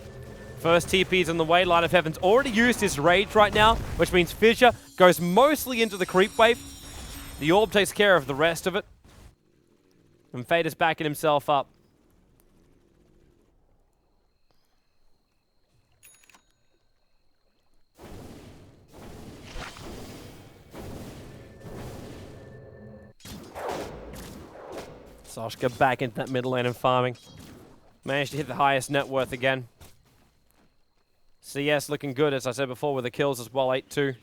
Speaker 1: First TP's on the way. Light of Heaven's already used his rage right now, which means Fissure goes mostly into the creep wave. The orb takes care of the rest of it. And Fate is backing himself up. Soshka back into that middle lane and farming. Managed to hit the highest net worth again. CS looking good, as I said before, with the kills as well, 8-2.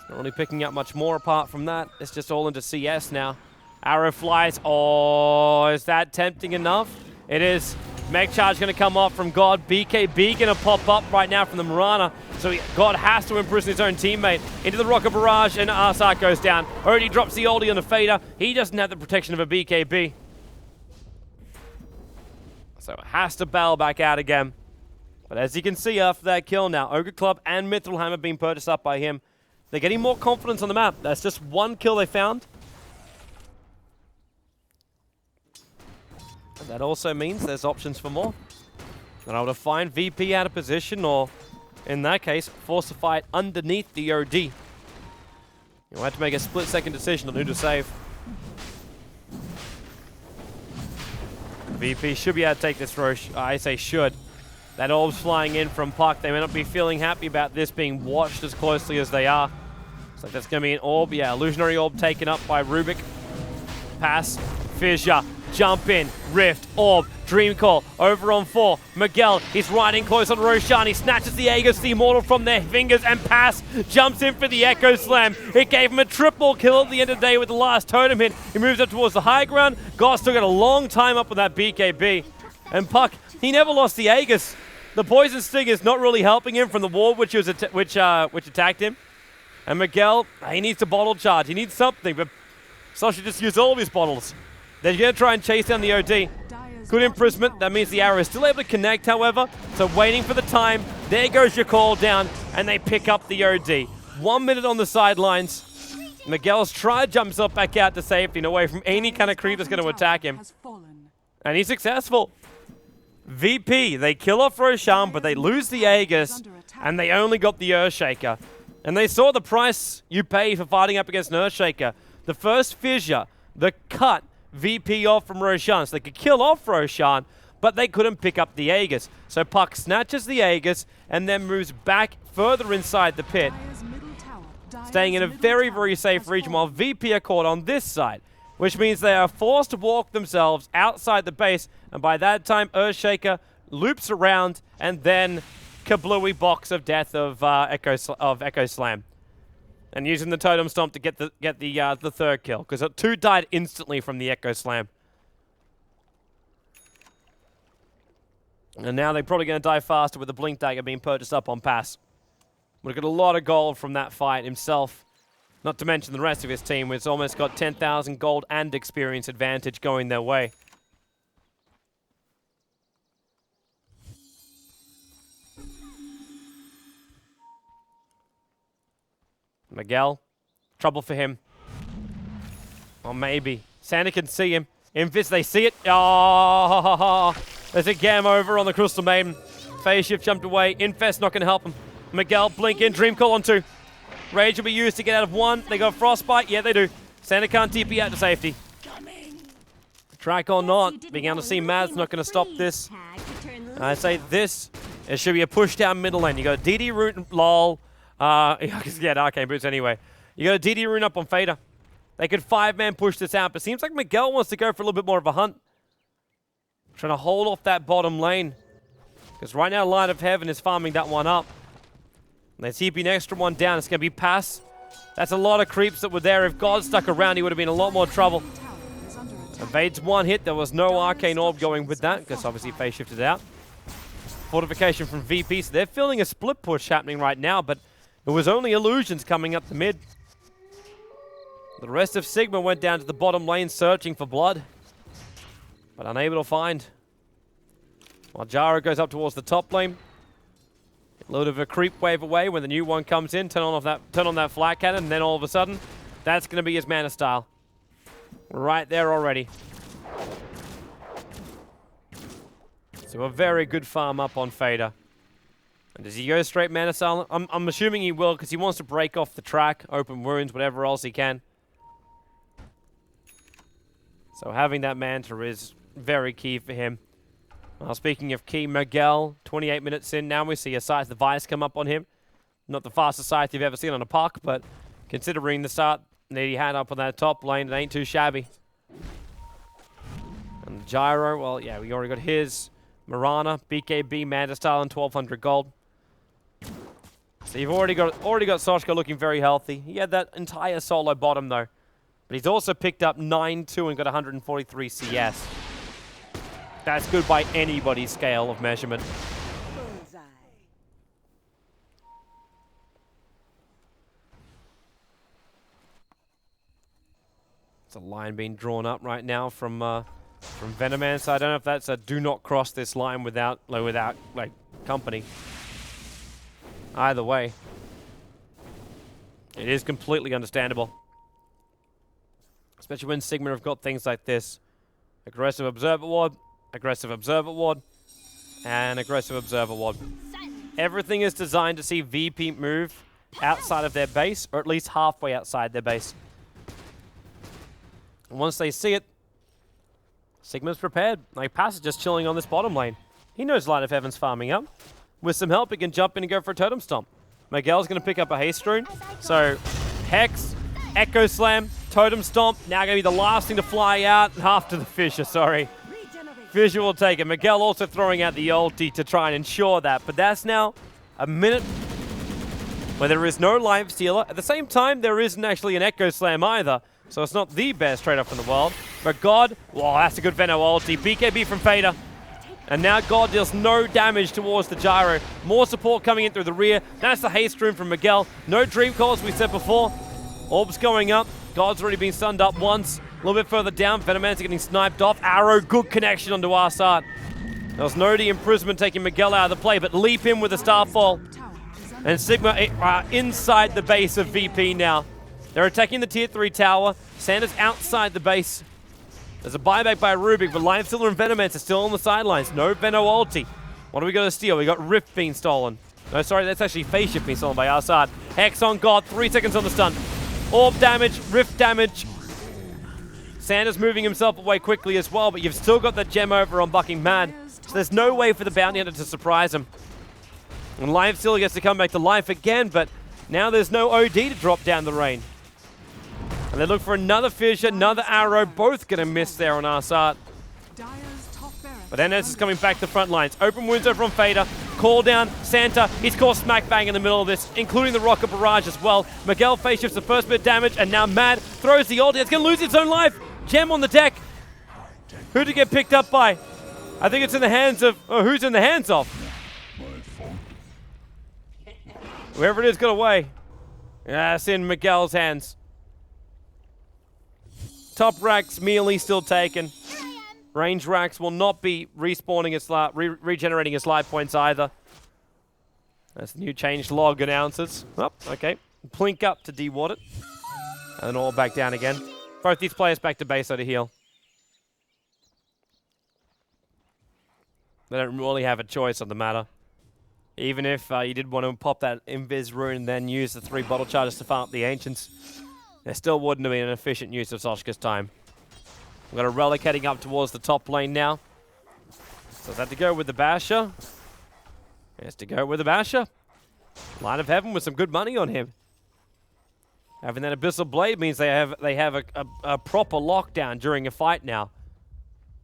Speaker 1: Not really picking up much more apart from that. It's just all into CS now. Arrow flies. Oh, is that tempting enough? It is. Meg charge going to come off from God. BKB going to pop up right now from the Mirana. So God has to imprison his own teammate. Into the Rocket Barrage, and Arsak goes down. Already drops the oldie on the Fader. He doesn't have the protection of a BKB. So it has to bail back out again. But as you can see after that kill now, Ogre Club and Mithril Hammer being purchased up by him. They're getting more confidence on the map. That's just one kill they found. And that also means there's options for more. They're able to find VP out of position, or in that case, force a fight underneath the OD. You'll have to make a split-second decision on who to save. VP should be able to take this Roche. I say should. That orb's flying in from Puck. They may not be feeling happy about this being watched as closely as they are. Looks like that's going to be an orb. Yeah, illusionary orb taken up by Rubik. Pass. Fissure. Jump in. Rift. Orb. Dream Call. Over on 4. Miguel. He's riding close on Roshan. He snatches the Aegis, the Immortal, from their fingers, and Pass jumps in for the Echo Slam. It gave him a triple kill at the end of the day with the last totem hit. He moves up towards the high ground. God still got a long time up with that BKB. And Puck, he never lost the Aegis. The Poison Sting is not really helping him from the ward which attacked him. And Miguel, he needs to bottle charge. He needs something, but Sasha just used all of his bottles. They're going to try and chase down the OD. Good imprisonment. That means the arrow is still able to connect, however. So waiting for the time. There goes your call down, and they pick up the OD. 1 minute on the sidelines. Miguel's tried to jump himself back out to safety and away from any kind of creep that's going to attack him. And he's successful. VP, they kill off Roshan, but they lose the Aegis, and they only got the Earthshaker. And they saw the price you pay for fighting up against an Earthshaker. The first fissure, the cut VP off from Roshan. So they could kill off Roshan, but they couldn't pick up the Aegis. So Puck snatches the Aegis and then moves back further inside the pit, staying in a very, very safe region while VP are caught on this side, which means they are forced to walk themselves outside the base, and by that time Earthshaker loops around and then kablooey box of death of Echo Slam. And using the Totem Stomp to get the third kill, because 2 died instantly from the Echo Slam. And now they're probably going to die faster with the Blink Dagger being purchased up on pass. Would have got a lot of gold from that fight himself. Not to mention the rest of his team, which almost got 10,000 gold and experience advantage going their way. Miguel, trouble for him. Or maybe. Santa can see him. Infist, they see it. Oh, there's a Gam over on the Crystal Maiden. Phase Shift jumped away. Infest not going to help him. Miguel, blink in, Dream Call on 2. Rage will be used to get out of 1. They got Frostbite. Yeah, they do. Santa can't TP out to safety. Track or not, being able to see Mad's not going to stop this. I say this, it should be a push down middle lane. You got DD Root, lol. Yeah, Arcane Boots anyway. You got a DD Rune up on Fader. They could 5-man push this out, but seems like Miguel wants to go for a little bit more of a hunt. Trying to hold off that bottom lane. Because right now, Light of Heaven is farming that one up. And they TP an extra one down. It's going to be pass. That's a lot of creeps that were there. If God stuck around, he would have been in a lot more trouble. Evades 1 hit. There was no Arcane Orb going with that, because obviously phase shifted out. Fortification from VP, so they're feeling a split push happening right now, but it was only Illusions coming up the mid. The rest of Sigma went down to the bottom lane searching for blood, but unable to find. While Jara goes up towards the top lane. A little bit of a creep wave away when the new one comes in, turn on that flat cannon, and then all of a sudden, that's going to be his mana style. Right there already. So a very good farm up on Fader. And does he go straight mana style? I'm assuming he will, because he wants to break off the track, open wounds, whatever else he can. So having that Manta is very key for him. Well, speaking of key, Miguel, 28 minutes in, now we see a Scythe Device come up on him. Not the fastest Scythe you've ever seen on a puck, but considering the start that he had up on that top lane, it ain't too shabby. And Gyro, well, yeah, we already got his. Mirana, BKB, Manta style, and 1,200 gold. So you've already got Soshka looking very healthy. He had that entire solo bottom, though. But he's also picked up 9-2 and got 143 CS. That's good by anybody's scale of measurement. It's a line being drawn up right now from Venoman, so I don't know if that's a do not cross this line without company. Either way, it is completely understandable. Especially when Sigma have got things like this. Aggressive Observer Ward, Aggressive Observer Ward, and Aggressive Observer Ward. Everything is designed to see VP move outside of their base, or at least halfway outside their base. And once they see it, Sigma's prepared. Like, Pass is just chilling on this bottom lane. He knows Light of Heaven's farming up. With some help, he can jump in and go for a Totem Stomp. Miguel's going to pick up a Haste Rune. So, Hex, Echo Slam, Totem Stomp. Now going to be the last thing to fly out after the Fissure, sorry. Fissure will take it. Miguel also throwing out the ulti to try and ensure that. But that's now a minute where there is no Life Stealer. At the same time, there isn't actually an Echo Slam either. So it's not the best trade-off in the world. But God, wow, that's a good Veno ulti. BKB from Fader. And now God deals no damage towards the gyro. More support coming in through the rear. That's the haste rune from Miguel. No dream calls, we said before. Orbs going up. God's already been stunned up once. A little bit further down, Venomancer getting sniped off. Arrow, good connection onto Arsat. There was no imprisonment taking Miguel out of the play, but leap in with a Starfall. And Sigma are inside the base of VP now. They're attacking the tier 3 tower. Santa's outside the base. There's a buyback by Rubik, but Lionstealer and Venomancer still on the sidelines. No Veno ulti. What do we got to steal? We got Rift being stolen. No, sorry, that's actually Phase Shift being stolen by Arsat. Hex on God, 3 seconds on the stun. Orb damage, Rift damage. Santa's moving himself away quickly as well, but you've still got the gem over on Bucking Mad. So there's no way for the Bounty Hunter to surprise him. And Lionstealer gets to come back to life again, but now there's no OD to drop down the rain. And they look for another fissure, another arrow, both going to miss there on Arsat. But NS is coming back to the front lines. Open wounds over on Fader. Call down, Santa. He's caught smack bang in the middle of this, including the rocket barrage as well. Miguel face shifts the first bit of damage, and now Mad throws the ulti. It's going to lose its own life. Gem on the deck. Who did it get picked up by? I think it's in the hands of... Oh, who's in the hands of? Whoever it is got away. Yeah, it's in Miguel's hands. Top racks, Mealy still taken. Range racks will not be respawning its regenerating its life points either. That's the new changed log announces. Oh, okay. Plink up to deward it. And then all back down again. Both these players back to base to heal. They don't really have a choice on the matter. Even if you did want to pop that Invis rune and then use the 3 bottle charges to farm up the Ancients, there still wouldn't have been an efficient use of Soshka's time. We've got a Relic heading up towards the top lane now. So it's had to go with the Basher. He has to go with the Basher. Line of Heaven with some good money on him. Having that Abyssal Blade means they have a proper lockdown during a fight now.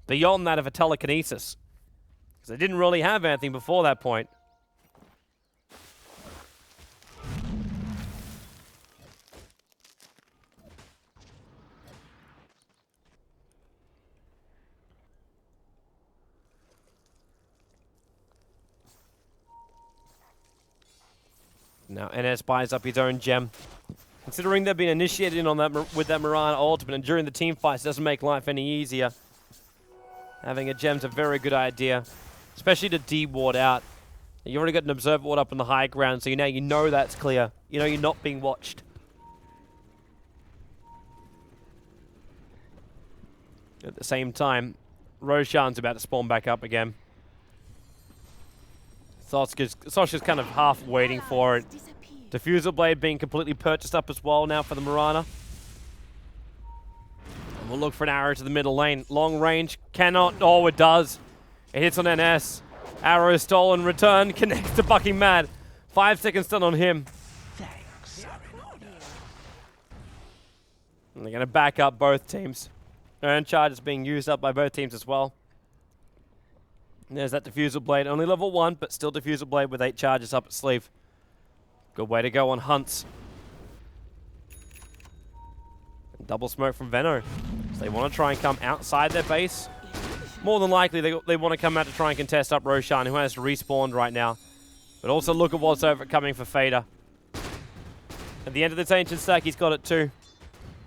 Speaker 1: Beyond that of a telekinesis. Because they didn't really have anything before that point. Now NS buys up his own gem. Considering they've been initiated in on that with that Mirana ultimate and during the team fights doesn't make life any easier. Having a gem's a very good idea, especially to deward out. You already got an observer ward up on the high ground, so you know that's clear. You know you're not being watched. At the same time, Roshan's about to spawn back up again. Sasha's kind of half waiting for it. Diffusal Blade being completely purchased up as well now for the Mirana. And we'll look for an arrow to the middle lane. Long range, cannot. Oh, it does. It hits on NS. Arrow stolen, return, connects to Bucking Mad. 5 seconds stun on him. And they're going to back up both teams. Earn charges being used up by both teams as well. There's that Diffusal Blade, only level 1, but still Diffusal Blade with 8 charges up its sleeve. Good way to go on hunts. And double smoke from Veno. So they want to try and come outside their base. More than likely, they want to come out to try and contest up Roshan, who has respawned right now. But also look at what's coming for Fader. At the end of this Ancient stack, he's got it too.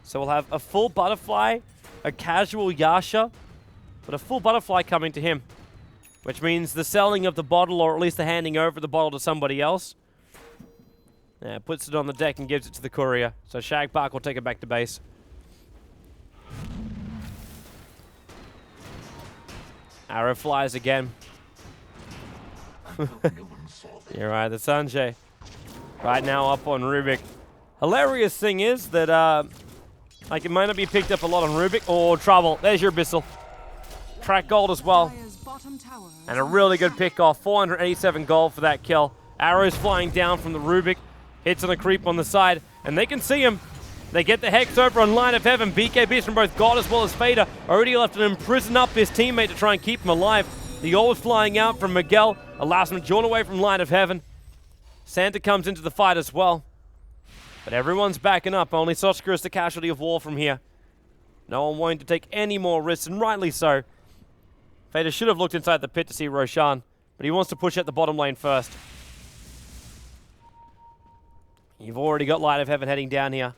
Speaker 1: So we'll have a full Butterfly, a casual Yasha, but a full Butterfly coming to him. Which means the selling of the bottle, or at least the handing over the bottle to somebody else. Yeah, puts it on the deck and gives it to the courier. So Shagbark will take it back to base. Arrow flies again. You're right, the Sanjay. Right now up on Rubik. Hilarious thing is that, like it might not be picked up a lot on Rubik. Oh, trouble. There's your Abyssal. Track gold as well. And a really good pick off. 487 gold for that kill. Arrows flying down from the Rubik. Hits on the creep on the side. And they can see him. They get the Hex over on Line of Heaven. BKBs from both God as well as Fader. Already left to imprison up his teammate to try and keep him alive. The ore is flying out from Miguel. Allows him to drawn away from Line of Heaven. Santa comes into the fight as well. But everyone's backing up. Only Sochka is the casualty of war from here. No one wanting to take any more risks, and rightly so. Fader should have looked inside the pit to see Roshan, but he wants to push at the bottom lane first. You've already got Light of Heaven heading down here.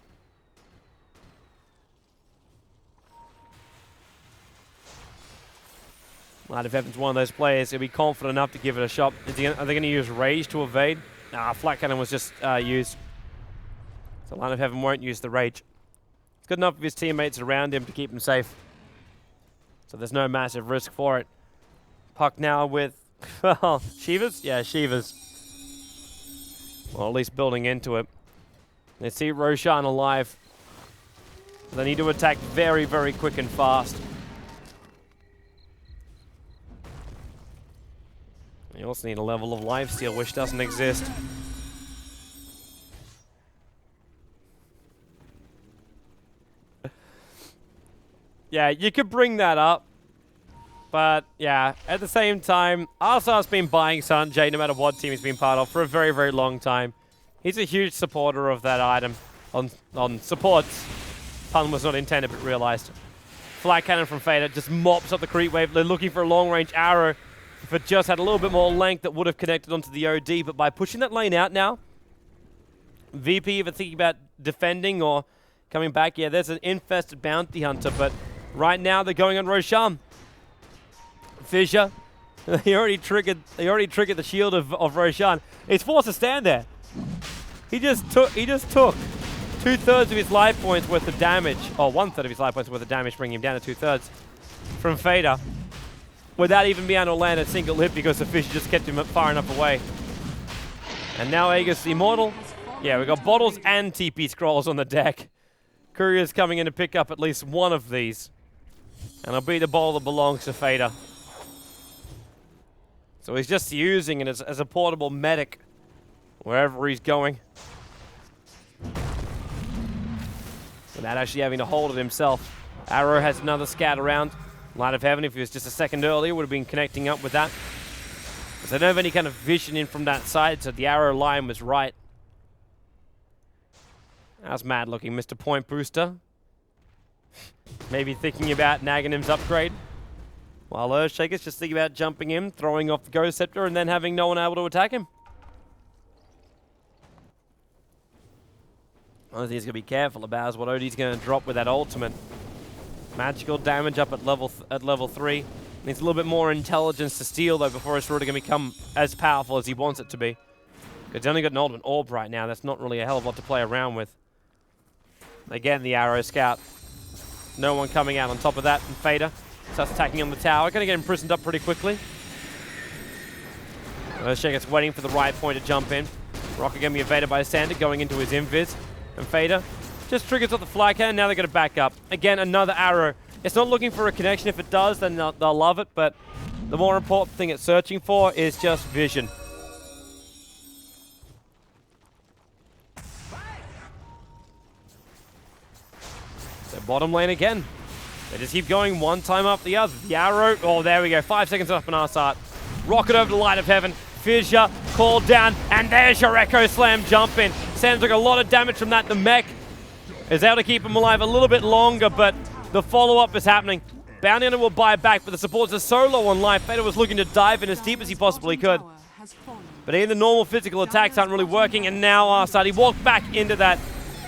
Speaker 1: Light of Heaven's one of those players who'll be confident enough to give it a shot. Are they going to use Rage to evade? Nah, Flat Cannon was just used. So Light of Heaven won't use the Rage. It's good enough of his teammates around him to keep him safe. So there's no massive risk for it. Puck now with, well, Shivas? Yeah, Shivas. Well, at least building into it. They see Roshan alive. They need to attack very, very quick and fast. You also need a level of lifesteal, which doesn't exist. Yeah, you could bring that up. But, yeah, at the same time, Arsar's been buying Sanjay no matter what team he's been part of for a very, very long time. He's a huge supporter of that item. On supports. Pun was not intended, but realized. Flat Cannon from Fader just mops up the creep wave. They're looking for a long-range arrow. If it just had a little bit more length, that would have connected onto the OD. But by pushing that lane out now, VP either thinking about defending or coming back. Yeah, there's an infested bounty hunter, but right now they're going on Roshan. Fissure, he already triggered the shield of Roshan. He's forced to stand there. He just took 2/3 of his life points worth of damage, or 1/3 of his life points worth of damage, bringing him down to 2/3 from Fader, without even being able to land a single hit because the Fissure just kept him far enough away. And now Aegis Immortal. Yeah, we got bottles and TP scrolls on the deck. Courier's coming in to pick up at least one of these, and it'll be the bottle that belongs to Fader. So he's just using it as a portable medic wherever he's going, without actually having to hold it himself. Arrow has another scout around. Light of Heaven, if he was just a second earlier, would have been connecting up with that. Because they don't have any kind of vision in from that side, so the arrow line was right. How's mad looking, Mr. Point Booster? Maybe thinking about Naganim's upgrade. While Earthshaker's just thinking about jumping in, throwing off the Ghost Scepter, and then having no one able to attack him. One of the things he's going to be careful about is what Odie's going to drop with that ultimate. Magical damage up at level 3. Needs a little bit more intelligence to steal, though, before it's really going to become as powerful as he wants it to be. Because he's only got an ultimate orb right now. That's not really a hell of a lot to play around with. Again, the Arrow Scout. No one coming out on top of that. And Fader starts attacking on the tower. Going to get imprisoned up pretty quickly. Earthshaker's waiting for the right point to jump in. Rocket going to be evaded by Sander, going into his invis. And Fader just triggers off the fly cannon. Now they're going to back up. Again, another arrow. It's not looking for a connection. If it does, then they'll love it. But the more important thing it's searching for is just vision. So bottom lane again. They just keep going one time after the other. The arrow. Oh, there we go. 5 seconds off on Arsart. Rocket over the Light of Heaven. Fissure called down. And there's your Echo Slam jump in. Sam took a lot of damage from that. The mech is able to keep him alive a little bit longer, but the follow-up is happening. Bounty Hunter will buy back, but the supports are so low on life. Fader was looking to dive in as deep as he possibly could. But even the normal physical attacks aren't really working, and now Arsart, he walked back into that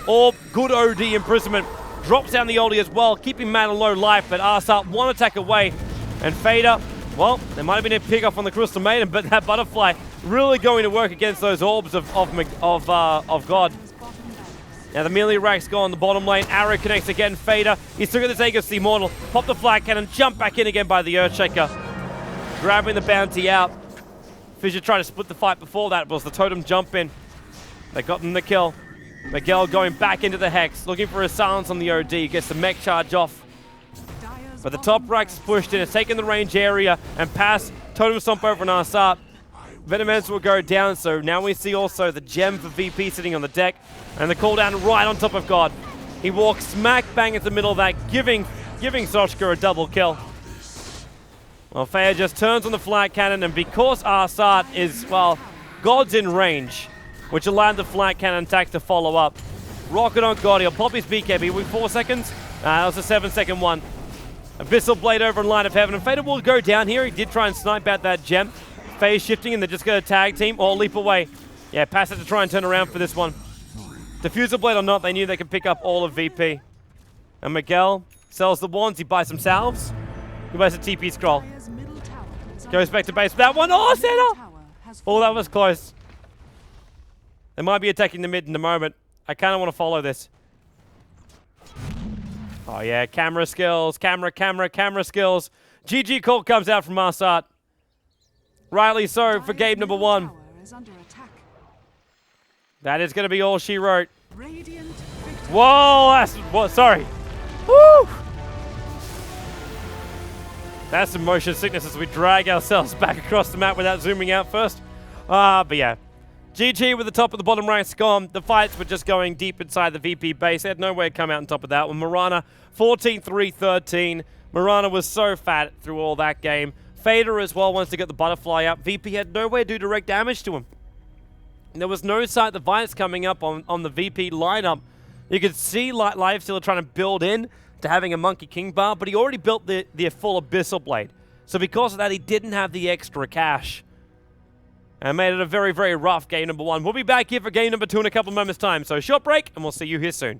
Speaker 1: orb. Good OD imprisonment. Drops down the oldie as well, keeping man on low life, but Arsart one attack away. And Fader, well, there might have been a pick off on the Crystal Maiden, but that butterfly really going to work against those orbs of God. Now the melee rack's gone, the bottom lane, Arrow connects again, Fader. He's still got this Aegis the Immortal, pop the flat cannon, jump back in again by the Earthshaker. Grabbing the bounty out. Fissure tried to split the fight before that, but was the totem jump in. They got them the kill. Miguel going back into the Hex, looking for a silence on the OD, gets the mech charge off. But the top rack's pushed in, it's taken the range area and past Totem Stomp over on Arsart. Venomance will go down, so now we see also the gem for VP sitting on the deck, and the cooldown right on top of God. He walks smack bang at the middle of that, giving Soshka a double kill. Well, Fader just turns on the flat cannon, and because Arsart is, well, God's in range, which allowed the flat cannon attack to follow up. Rocket on God, he'll pop his BKB with 4 seconds. That was a 7-second one. Abyssal Blade over in Line of Heaven, and Fader will go down here. He did try and snipe out that gem. Phase shifting, and they're just going to tag team or leap away. Yeah, pass it to try and turn around for this one. Diffuser Blade or not, they knew they could pick up all of VP. And Miguel sells the wands, he buys some salves. He buys a TP scroll. Goes back to base for that one. Oh, Santa! Oh, that was close. They might be attacking the mid in a moment. I kind of want to follow this. Oh, yeah. Camera skills. Camera skills. GG call comes out from Marsat. Rightly so for game number 1. That is going to be all she wrote. Whoa, that's... What? Sorry. Woo! That's some motion sickness as we drag ourselves back across the map without zooming out first. But yeah. GG with the top of the bottom ranks gone. The fights were just going deep inside the VP base. They had nowhere to come out on top of that one. Mirana, 14-3-13. Mirana was so fat through all that game. Fader as well wants to get the butterfly up. VP had nowhere to do direct damage to him. There was no sight the Vice coming up on the VP lineup. You could see Lifestealer trying to build in to having a Monkey King bar, but he already built the full Abyssal Blade. So because of that, he didn't have the extra cash. And made it a very, very rough game number 1. We'll be back here for game number 2 in a couple of moments' time. So short break, and we'll see you here soon.